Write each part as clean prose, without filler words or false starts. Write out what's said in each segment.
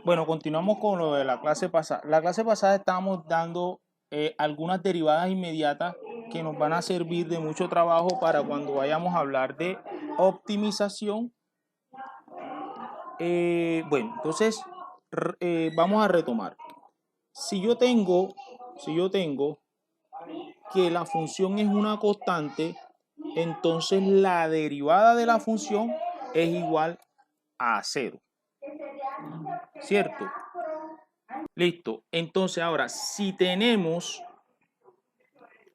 Bueno, continuamos con lo de la clase pasada. La clase pasada estábamos dando algunas derivadas inmediatas que nos van a servir de mucho trabajo para cuando vayamos a hablar de optimización. Bueno, entonces vamos a retomar. Si yo tengo que la función es una constante, entonces la derivada de la función es igual a 0. ¿Cierto? Listo. Entonces ahora, si tenemos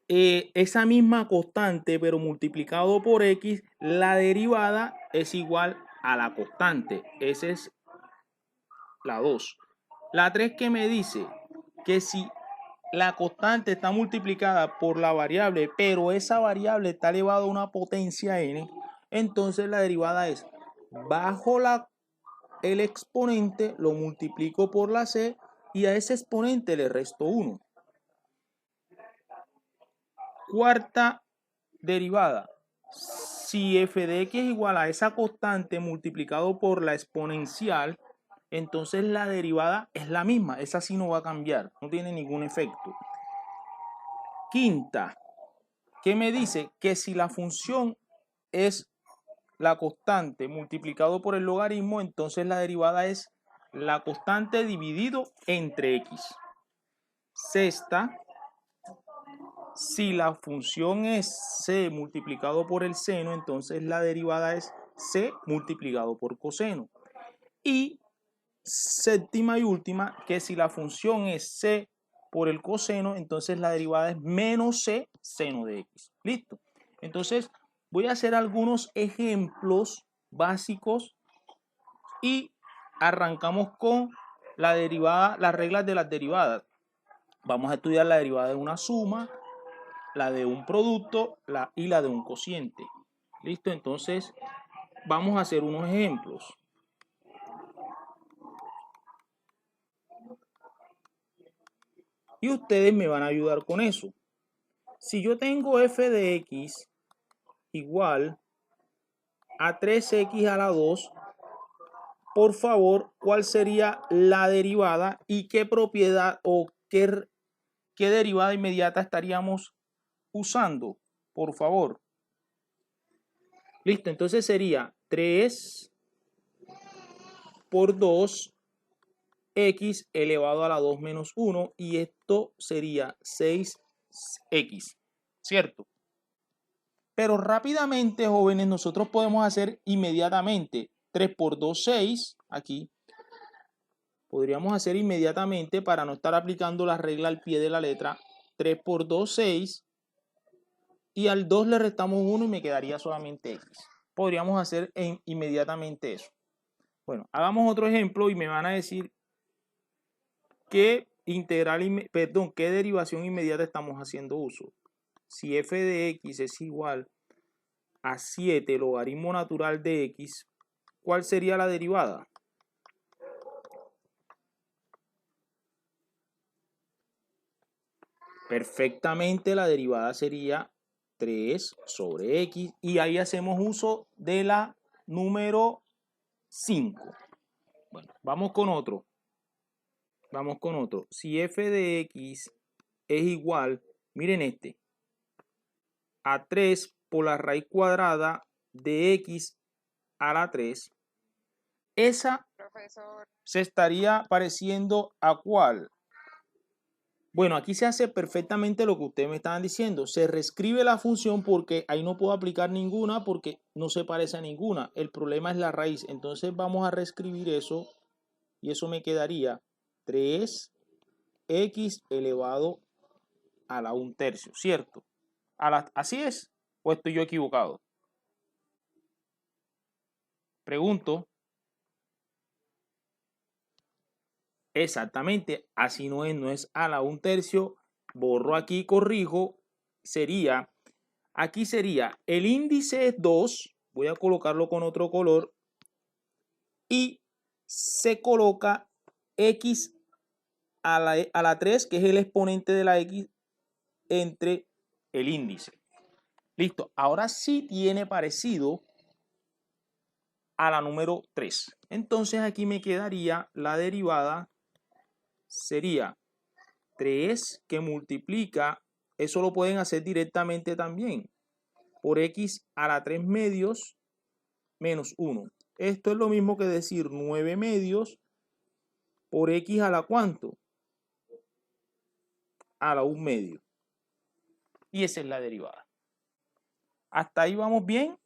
esa misma constante, pero multiplicado por x, la derivada es igual a la constante. Esa es la 2. La 3 que me dice que si la constante está multiplicada por la variable, pero esa variable está elevada a una potencia n, entonces la derivada es bajo el exponente, lo multiplico por la c y a ese exponente le resto 1. Cuarta derivada. Si f de x es igual a esa constante multiplicado por la exponencial, entonces la derivada es la misma. Esa sí no va a cambiar, no tiene ningún efecto. Quinta, ¿qué me dice? Que si la función es la constante multiplicado por el logaritmo, entonces la derivada es la constante dividido entre x. Sexta, si la función es c multiplicado por el seno, entonces la derivada es c multiplicado por coseno. Y séptima y última, que si la función es c por el coseno, entonces la derivada es menos c seno de x. Listo. Entonces voy a hacer algunos ejemplos básicos y arrancamos con la derivada, las reglas de las derivadas. Vamos a estudiar la derivada de una suma, la de un producto y la de un cociente. Listo, entonces vamos a hacer unos ejemplos. Y ustedes me van a ayudar con eso. Si yo tengo f de x igual a 3x a la 2, por favor, ¿cuál sería la derivada y qué propiedad o qué derivada inmediata estaríamos usando? Por favor. Listo, entonces sería 3 por 2 x elevado a la 2 menos 1 y esto sería 6x, ¿cierto? Pero rápidamente, jóvenes, nosotros podemos hacer inmediatamente 3 por 2, 6, aquí. Podríamos hacer inmediatamente, para no estar aplicando la regla al pie de la letra, 3 por 2, 6, y al 2 le restamos 1 y me quedaría solamente x. Podríamos hacer inmediatamente eso. Bueno, hagamos otro ejemplo y me van a decir qué qué derivación inmediata estamos haciendo uso. Si f de x es igual a 7 logaritmo natural de x, ¿cuál sería la derivada? Perfectamente la derivada sería 3 sobre x y ahí hacemos uso de la número 5. Bueno, vamos con otro. Si f de x es igual, miren a 3 por la raíz cuadrada de x a la 3, esa se estaría pareciendo a ¿cuál? Bueno, aquí se hace perfectamente lo que ustedes me estaban diciendo. Se reescribe la función porque ahí no puedo aplicar ninguna porque no se parece a ninguna. El problema es la raíz. Entonces vamos a reescribir eso y eso me quedaría 3x elevado a la 1/3, ¿cierto? ¿Así es? ¿O estoy yo equivocado? Pregunto. Exactamente, así no es a la 1/3. Borro aquí, corrijo. Aquí sería, el índice es 2, voy a colocarlo con otro color, y se coloca x a la 3, que es el exponente de la x, entre el índice. Listo, ahora sí tiene parecido a la número 3. Entonces aquí me quedaría la derivada, sería 3 que multiplica, eso lo pueden hacer directamente también, por x a la 3 medios menos 1. Esto es lo mismo que decir 9 medios por x a la ¿cuánto? A la 1 medio. Y esa es la derivada. ¿Hasta ahí vamos bien?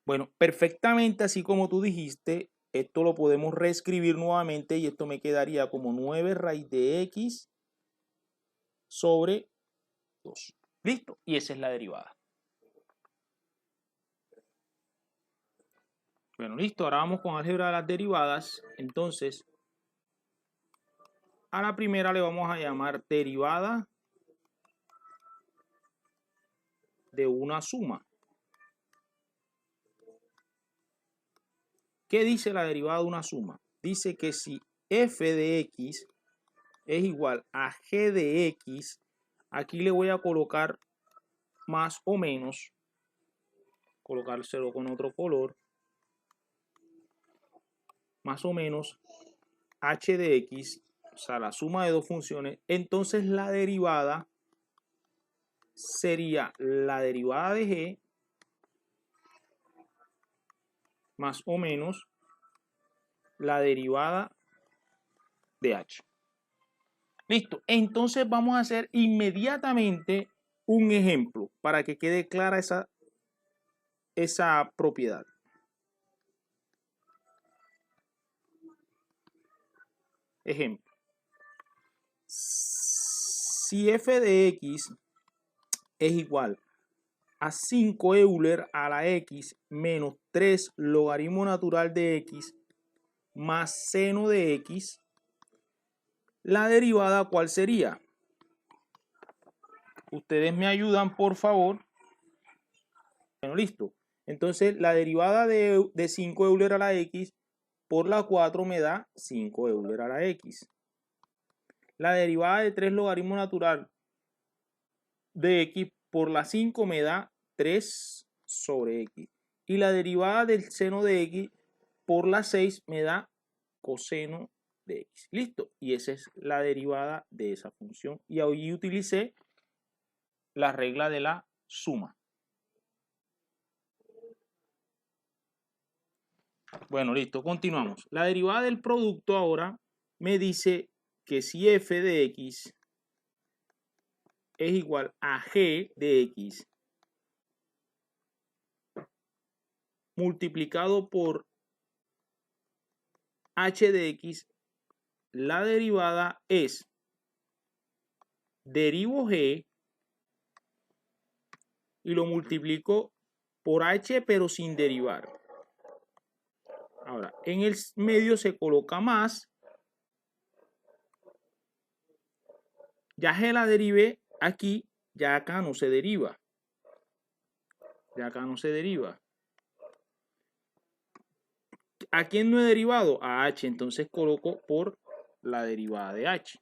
Bueno, perfectamente así como tú dijiste, esto lo podemos reescribir nuevamente y esto me quedaría como 9 raíz de x sobre 2. ¿Listo? Y esa es la derivada. Bueno, listo. Ahora vamos con álgebra de las derivadas. Entonces, a la primera le vamos a llamar derivada de una suma. ¿Qué dice la derivada de una suma? Dice que si f de x es igual a g de x, aquí le voy a colocar más o menos, colocárselo con otro color, más o menos h de x, o sea, la suma de dos funciones, entonces la derivada sería la derivada de g más o menos la derivada de h. Listo, entonces vamos a hacer inmediatamente un ejemplo para que quede clara esa propiedad. Ejemplo. Si f de x es igual a 5 Euler a la x menos 3 logaritmo natural de x más seno de x, la derivada, ¿cuál sería? Ustedes me ayudan, por favor. Bueno, listo. Entonces, la derivada de 5 Euler a la x por la 4 me da 5 Euler a la x. La derivada de 3 logaritmo natural de x por la 5 me da 3 sobre x. Y la derivada del seno de x por la 6 me da coseno de x. Listo. Y esa es la derivada de esa función. Y ahí utilicé la regla de la suma. Bueno, listo. Continuamos. La derivada del producto ahora me dice que si f de x es igual a g de x multiplicado por h de x, la derivada es derivo g y lo multiplico por h pero sin derivar. Ahora, en el medio se coloca más. Ya g la derivé aquí, ya acá no se deriva. Ya acá no se deriva. ¿A quién no he derivado? A h, entonces coloco por la derivada de h.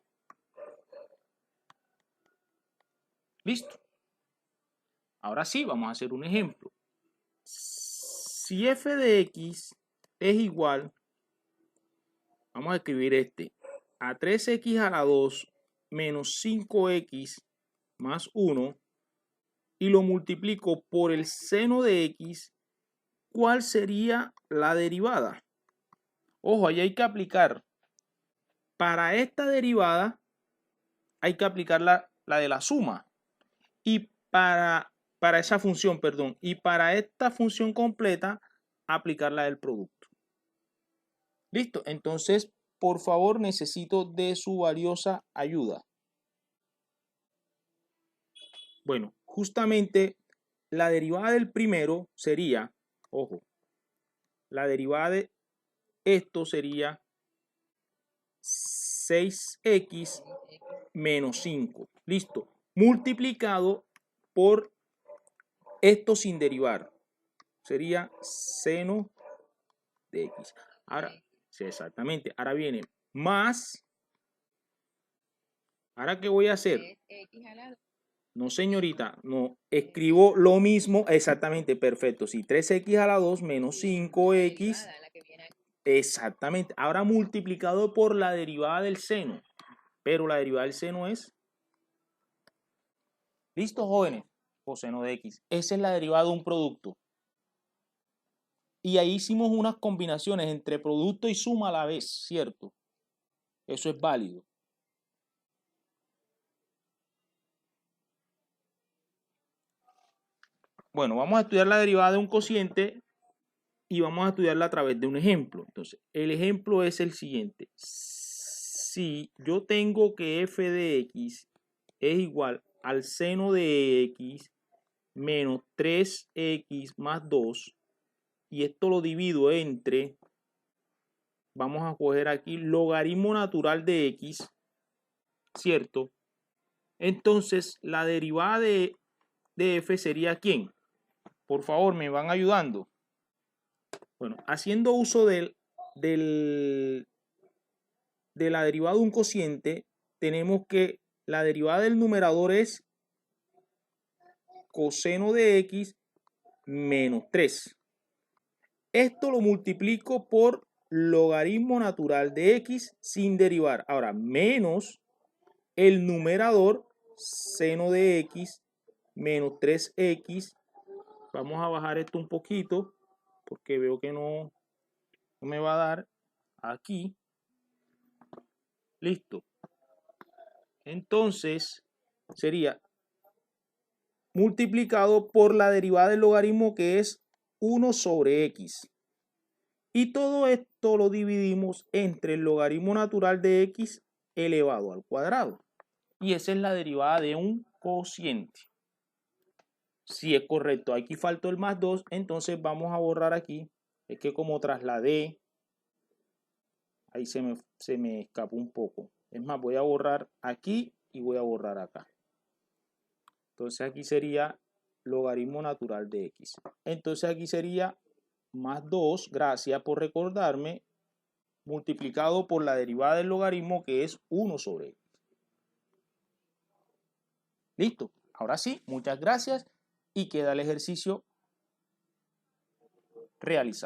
Listo. Ahora sí, vamos a hacer un ejemplo. Si f de x es igual, vamos a escribir a 3x a la 2 menos 5x más 1 y lo multiplico por el seno de x, ¿cuál sería la derivada? Ojo, ahí hay que aplicar. Para esta derivada hay que aplicar la de la suma. Y para esa función, perdón. Y para esta función completa, aplicar la del producto. Listo. Entonces, por favor, necesito de su valiosa ayuda. Bueno, justamente la derivada del primero sería, ojo, la derivada de esto sería 6x menos 5. Listo. Multiplicado por esto sin derivar. Sería seno de x. Ahora, sí, exactamente. Ahora viene más. ¿Ahora qué voy a hacer? No, señorita, no. Escribo lo mismo, exactamente, perfecto. Si 3x a la 2 menos 5x, exactamente. Ahora multiplicado por la derivada del seno. Pero la derivada del seno es, ¿listo, jóvenes? Coseno de x. Esa es la derivada de un producto. Y ahí hicimos unas combinaciones entre producto y suma a la vez, ¿cierto? Eso es válido. Bueno, vamos a estudiar la derivada de un cociente y vamos a estudiarla a través de un ejemplo. Entonces, el ejemplo es el siguiente. Si yo tengo que f de x es igual al seno de x menos 3x más 2, y esto lo divido entre, vamos a coger aquí, logaritmo natural de x, ¿cierto? Entonces, la derivada de f sería ¿quién? Por favor, me van ayudando. Bueno, haciendo uso de la derivada de un cociente, tenemos que la derivada del numerador es coseno de x menos 3. Esto lo multiplico por logaritmo natural de x sin derivar. Ahora, menos el numerador, seno de x menos 3x. Vamos a bajar esto un poquito porque veo que no me va a dar aquí. Listo. Entonces, sería multiplicado por la derivada del logaritmo, que es 1 sobre x. Y todo esto lo dividimos entre el logaritmo natural de x elevado al cuadrado. Y esa es la derivada de un cociente. Si es correcto, aquí faltó el más 2, entonces vamos a borrar aquí. Es que como trasladé, ahí se me escapó un poco. Es más, voy a borrar aquí y voy a borrar acá. Entonces aquí sería logaritmo natural de x. Entonces aquí sería más 2, gracias por recordarme, multiplicado por la derivada del logaritmo, que es 1 sobre x. Listo. Ahora sí, muchas gracias y queda el ejercicio realizado.